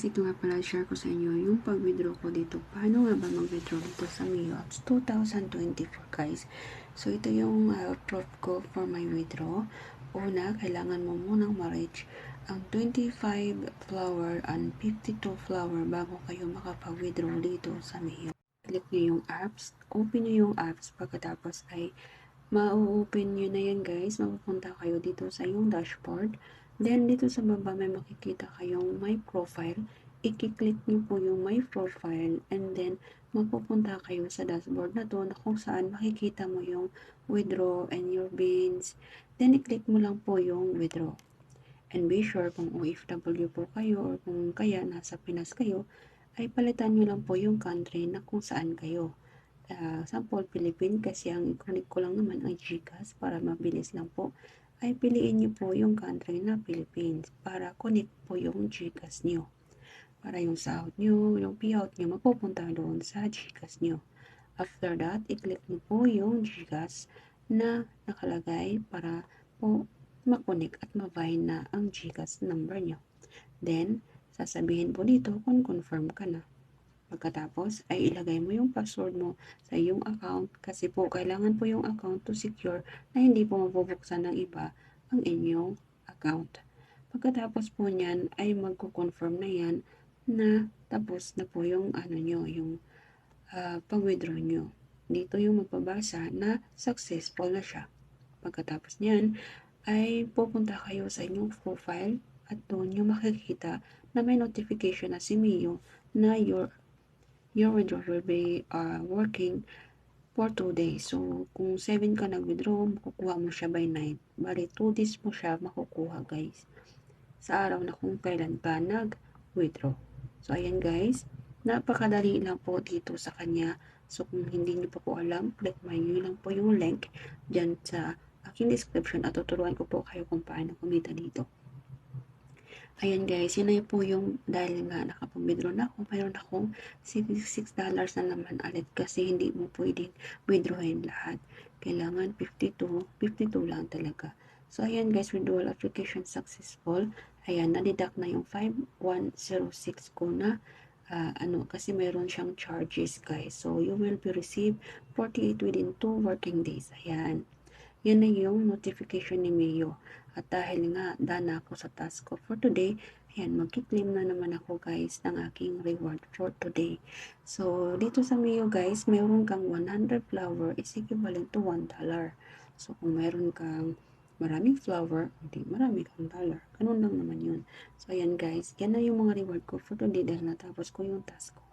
guys, ito nga pala share ko sa inyo yung pag-withdraw ko dito. Paano nga ba mag-withdraw dito sa Mio Apps 2024 guys? So ito yung proof ko for my withdraw. Una, kailangan mo munang ma-reach ang 25 flower and 52 flower bago kayo makapag-withdraw dito sa Mio. Click nyo yung apps, open nyo yung apps, pagkatapos ay ma-open nyo na yan guys. Mapupunta kayo dito sa yung dashboard. Then, dito sa baba may makikita kayong my profile. I-click nyo po yung my profile and then mapupunta kayo sa dashboard na to na kung saan makikita mo yung withdraw and your bins. Then, i-click mo lang po yung withdraw. And be sure kung OFW po kayo or kung kaya nasa Pinas kayo, ay palitan nyo lang po yung country na kung saan kayo. Sample, Philippines, kasi ang i-connect ko lang naman ay GCash para mabilis lang po. Ay piliin nyo po yung country na Philippines para connect po yung GCash nyo. Para yung sahod nyo, yung payout nyo, mapupunta doon sa GCash nyo. After that, i-click nyo po yung GCash na nakalagay para po makonek at ma-bind na ang GCash number nyo. Then, sasabihin po dito kung confirm ka na. Pagkatapos ay ilagay mo yung password mo sa iyong account kasi po kailangan po yung account to secure na hindi po mabubuksan ng iba ang inyong account. Pagkatapos po niyan ay magko-confirm na yan na tapos na po yung yung pag-withdraw nyo. Dito yung magpabasa na successful na siya. Pagkatapos niyan ay pupunta kayo sa inyong profile at doon yung makikita na may notification na si Mio na your withdrawal will be working for 2 days. So, kung 7 ka nag-withdraw, makukuha mo siya by 9. Bali, 2 days mo siya makukuha, guys. Sa araw na kung kailan ka nag-withdraw. So, ayan, guys. Napakadali lang po dito sa kanya. So, kung hindi niyo po alam, click nyo lang po yung link dyan sa aking description at tuturuan ko po kayo kung paano kumita dito. Ayan guys, yun na po yung dahil nga nakapag-withdraw na ako, mayroon akong $66 na naman ulit kasi hindi mo pwedeng withdrawin lahat. Kailangan 52 lang talaga. So ayan guys, withdrawal application successful. Ayan, na-deduct na yung 5106 ko na kasi mayroon siyang charges guys. So you will be received 48 within 2 working days. Ayan. Yan na yung notification ni Mio. At dahil nga dana ako sa task ko for today, ayan, magki-claim na naman ako guys ng aking reward for today. So, dito sa Mio guys, mayroon kang 100 flower is equivalent to $1. So, kung mayroon kang maraming flower, hindi marami kang dollar. Ganun lang naman yun. So, ayan guys, yan na yung mga reward ko for today dahil natapos ko yung task ko.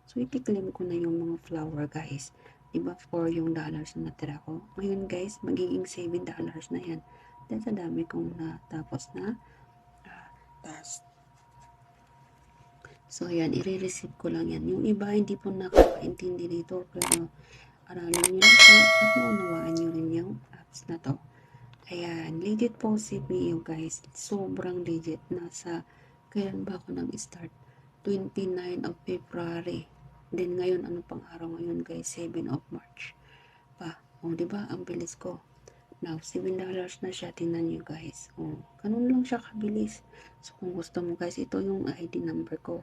So, i-claim ko na yung mga flower guys. Diba 4 yung dollars na natira ko. Ngayon guys, magiging $7 na yan. Dahil sa dami kong natapos na task. So yan, i-receive ko lang yan. Yung iba hindi po nakakaintindi dito. Pero aralin nyo lang po at maunawaan nyo rin yung apps na to. Ayan, legit po si Mio guys. Sobrang legit. Kailan ba ako nag-start? 29 of February. Then ngayon, ano pang araw ngayon guys? 7 of March. O, diba? Ang bilis ko. Now, $7 na siya. Tingnan nyo guys. O, ganun lang siya kabilis. So, kung gusto mo guys, ito yung ID number ko.